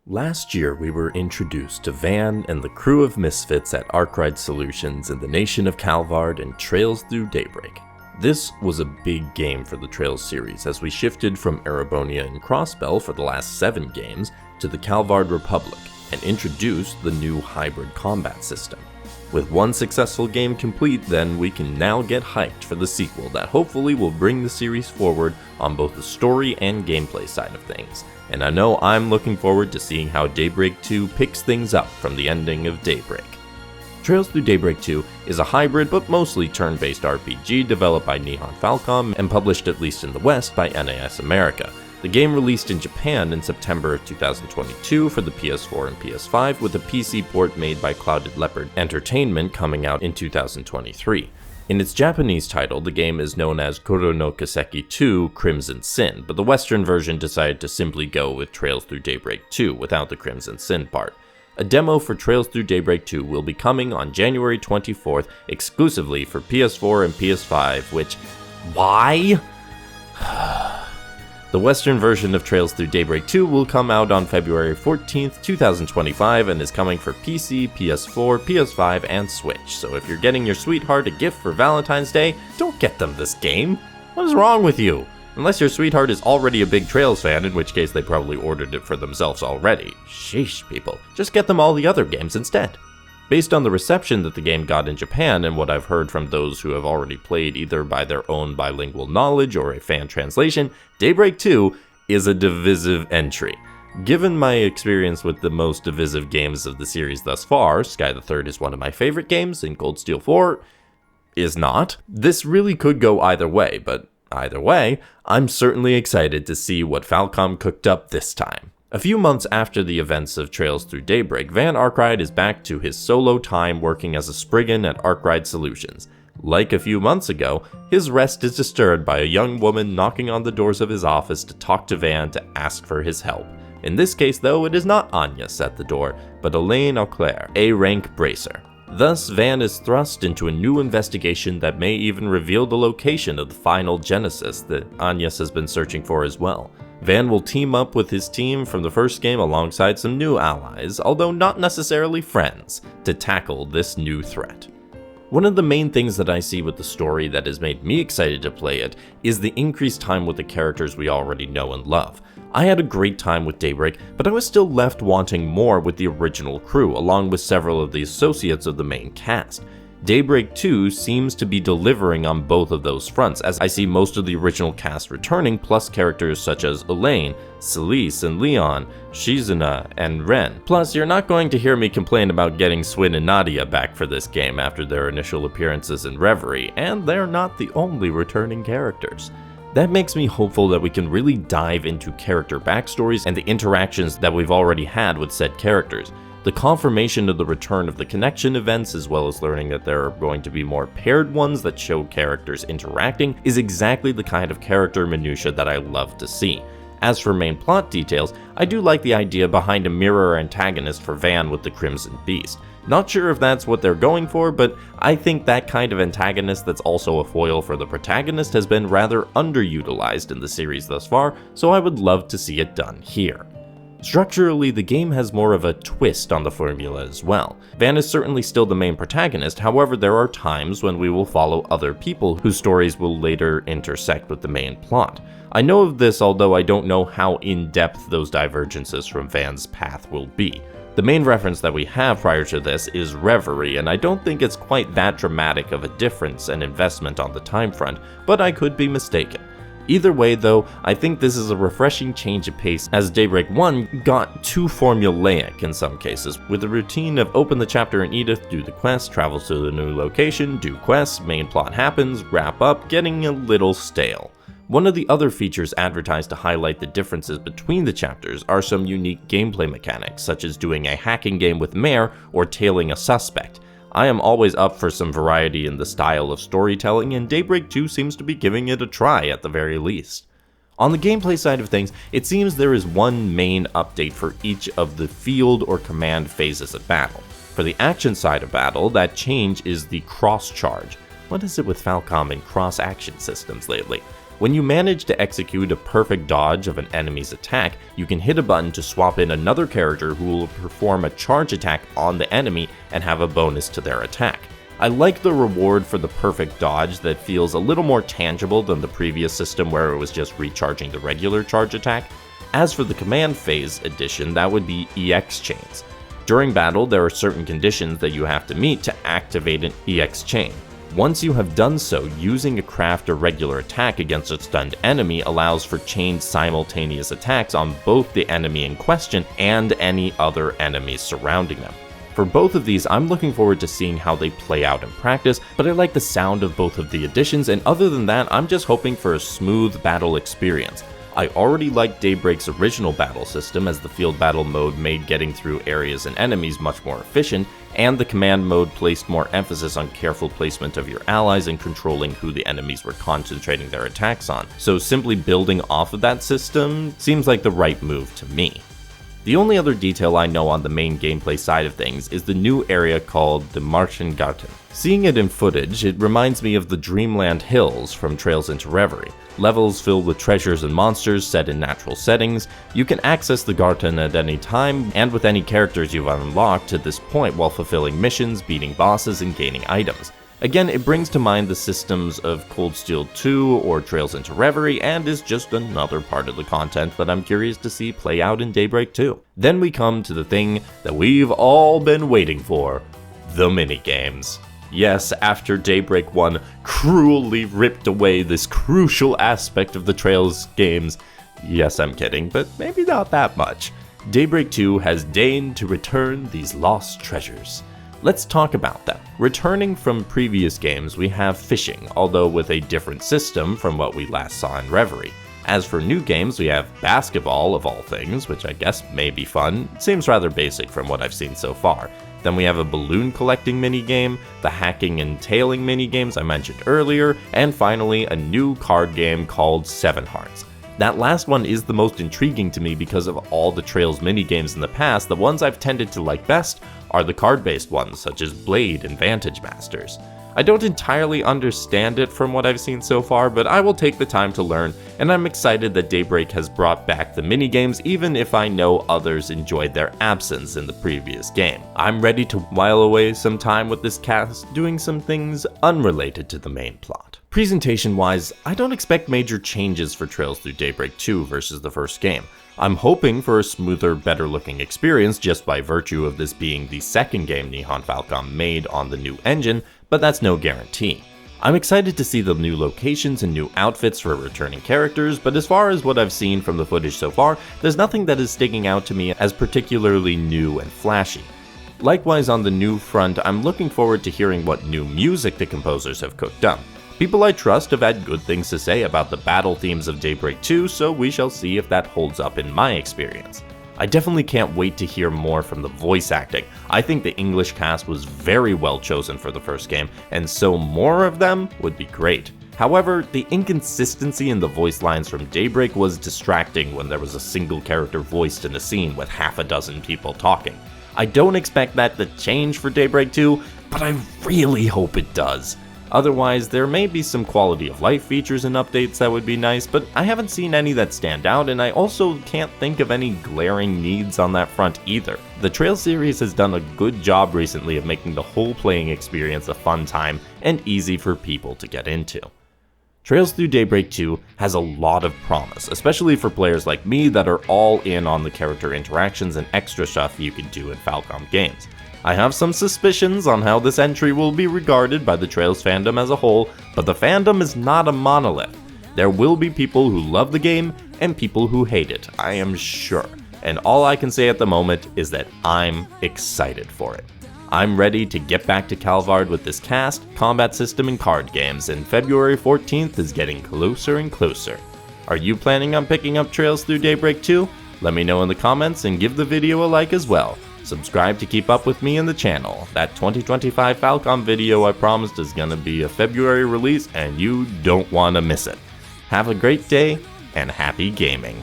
Last year, we were introduced to Van and the crew of misfits at Arkwright Solutions in the nation of Calvard and Trails Through Daybreak. This was a big game for the Trails series as we shifted from Erebonia and Crossbell for the last 7 games to the Calvard Republic and introduced the new hybrid combat system. With one successful game complete, then we can now get hyped for the sequel that hopefully will bring the series forward on both the story and gameplay side of things. And I know I'm looking forward to seeing how Daybreak II picks things up from the ending of Daybreak. Trails Through Daybreak II is a hybrid but mostly turn-based RPG developed by Nihon Falcom and published at least in the West by NAS America. The game released in Japan in September of 2022 for the PS4 and PS5 with a PC port made by Clouded Leopard Entertainment coming out in 2023. In its Japanese title, the game is known as Koro no Kiseki 2 Crimson Sin, but the Western version decided to simply go with Trails Through Daybreak 2 without the Crimson Sin part. A demo for Trails Through Daybreak 2 will be coming on January 24th exclusively for PS4 and PS5, which... why? The Western version of Trails Through Daybreak 2 will come out on February 14th, 2025 and is coming for PC, PS4, PS5, and Switch. So if you're getting your sweetheart a gift for Valentine's Day, don't get them this game. What is wrong with you? Unless your sweetheart is already a big Trails fan, in which case they probably ordered it for themselves already. Sheesh, people. Just get them all the other games instead. Based on the reception that the game got in Japan and what I've heard from those who have already played either by their own bilingual knowledge or a fan translation, Daybreak 2 is a divisive entry. Given my experience with the most divisive games of the series thus far, Sky the Third is one of my favorite games and Cold Steel 4 is not. This really could go either way, but either way, I'm certainly excited to see what Falcom cooked up this time. A few months after the events of Trails Through Daybreak, Van Arkwright is back to his solo time working as a Spriggan at Arkwright Solutions. Like a few months ago, his rest is disturbed by a young woman knocking on the doors of his office to talk to Van to ask for his help. In this case though, it is not Agnes at the door, but Elaine Auclair, A-rank bracer. Thus, Van is thrust into a new investigation that may even reveal the location of the final Genesis that Agnes has been searching for as well. Van will team up with his team from the first game alongside some new allies, although not necessarily friends, to tackle this new threat. One of the main things that I see with the story that has made me excited to play it is the increased time with the characters we already know and love. I had a great time with Daybreak, but I was still left wanting more with the original crew, along with several of the associates of the main cast. Daybreak 2 seems to be delivering on both of those fronts, as I see most of the original cast returning, plus characters such as Elaine, Celise and Leon, Shizuna, and Ren. Plus, you're not going to hear me complain about getting Swin and Nadia back for this game after their initial appearances in Reverie, and they're not the only returning characters. That makes me hopeful that we can really dive into character backstories and the interactions that we've already had with said characters. The confirmation of the return of the connection events, as well as learning that there are going to be more paired ones that show characters interacting, is exactly the kind of character minutia that I love to see. As for main plot details, I do like the idea behind a mirror antagonist for Van with the Crimson Beast. Not sure if that's what they're going for, but I think that kind of antagonist that's also a foil for the protagonist has been rather underutilized in the series thus far, so I would love to see it done here. Structurally, the game has more of a twist on the formula as well. Van is certainly still the main protagonist, however there are times when we will follow other people whose stories will later intersect with the main plot. I know of this, although I don't know how in-depth those divergences from Van's path will be. The main reference that we have prior to this is Reverie, and I don't think it's quite that dramatic of a difference and investment on the time front, but I could be mistaken. Either way though, I think this is a refreshing change of pace, as Daybreak 1 got too formulaic in some cases, with the routine of open the chapter in Edith, do the quest, travel to the new location, do quests, main plot happens, wrap up, getting a little stale. One of the other features advertised to highlight the differences between the chapters are some unique gameplay mechanics, such as doing a hacking game with Mare or tailing a suspect. I am always up for some variety in the style of storytelling, and Daybreak 2 seems to be giving it a try at the very least. On the gameplay side of things, it seems there is one main update for each of the field or command phases of battle. For the action side of battle, that change is the cross charge. What is it with Falcom and cross action systems lately? When you manage to execute a perfect dodge of an enemy's attack, you can hit a button to swap in another character who will perform a charge attack on the enemy and have a bonus to their attack. I like the reward for the perfect dodge that feels a little more tangible than the previous system where it was just recharging the regular charge attack. As for the command phase addition, that would be EX chains. During battle, there are certain conditions that you have to meet to activate an EX chain. Once you have done so, using a craft or regular attack against a stunned enemy allows for chained simultaneous attacks on both the enemy in question and any other enemies surrounding them. For both of these, I'm looking forward to seeing how they play out in practice, but I like the sound of both of the additions, and other than that, I'm just hoping for a smooth battle experience. I already liked Daybreak's original battle system, as the field battle mode made getting through areas and enemies much more efficient, and the command mode placed more emphasis on careful placement of your allies and controlling who the enemies were concentrating their attacks on. So simply building off of that system seems like the right move to me. The only other detail I know on the main gameplay side of things is the new area called the Märchengarten. Seeing it in footage, it reminds me of the Dreamland Hills from Trails into Reverie. Levels filled with treasures and monsters set in natural settings. You can access the garden at any time and with any characters you've unlocked to this point while fulfilling missions, beating bosses, and gaining items. Again, it brings to mind the systems of Cold Steel 2 or Trails into Reverie, and is just another part of the content that I'm curious to see play out in Daybreak 2. Then we come to the thing that we've all been waiting for, the minigames. Yes, after Daybreak 1 cruelly ripped away this crucial aspect of the Trails games, yes, I'm kidding, but maybe not that much, Daybreak 2 has deigned to return these lost treasures. Let's talk about them. Returning from previous games, we have fishing, although with a different system from what we last saw in Reverie. As for new games, we have basketball of all things, which I guess may be fun. It seems rather basic from what I've seen so far. Then we have a balloon collecting minigame, the hacking and tailing minigames I mentioned earlier, and finally a new card game called 7 Hearts. That last one is the most intriguing to me because of all the Trails minigames in the past. The ones I've tended to like best are the card-based ones, such as Blade and Vantage Masters. I don't entirely understand it from what I've seen so far, but I will take the time to learn, and I'm excited that Daybreak has brought back the minigames, even if I know others enjoyed their absence in the previous game. I'm ready to while away some time with this cast, doing some things unrelated to the main plot. Presentation-wise, I don't expect major changes for Trails through Daybreak 2 versus the first game. I'm hoping for a smoother, better-looking experience just by virtue of this being the second game Nihon Falcom made on the new engine, but that's no guarantee. I'm excited to see the new locations and new outfits for returning characters, but as far as what I've seen from the footage so far, there's nothing that is sticking out to me as particularly new and flashy. Likewise, on the new front, I'm looking forward to hearing what new music the composers have cooked up. People I trust have had good things to say about the battle themes of Daybreak 2, so we shall see if that holds up in my experience. I definitely can't wait to hear more from the voice acting. I think the English cast was very well chosen for the first game, and so more of them would be great. However, the inconsistency in the voice lines from Daybreak was distracting when there was a single character voiced in a scene with half a dozen people talking. I don't expect that to change for Daybreak 2, but I really hope it does. Otherwise, there may be some quality of life features and updates that would be nice, but I haven't seen any that stand out, and I also can't think of any glaring needs on that front either. The Trails series has done a good job recently of making the whole playing experience a fun time and easy for people to get into. Trails through Daybreak 2 has a lot of promise, especially for players like me that are all in on the character interactions and extra stuff you can do in Falcom games. I have some suspicions on how this entry will be regarded by the Trails fandom as a whole, but the fandom is not a monolith. There will be people who love the game and people who hate it, I am sure. And all I can say at the moment is that I'm excited for it. I'm ready to get back to Calvard with this cast, combat system, and card games, and February 14th is getting closer and closer. Are you planning on picking up Trails through Daybreak 2? Let me know in the comments and give the video a like as well. Subscribe to keep up with me in the channel. That 2025 Falcom video I promised is gonna be a February release and you don't wanna miss it. Have a great day and happy gaming.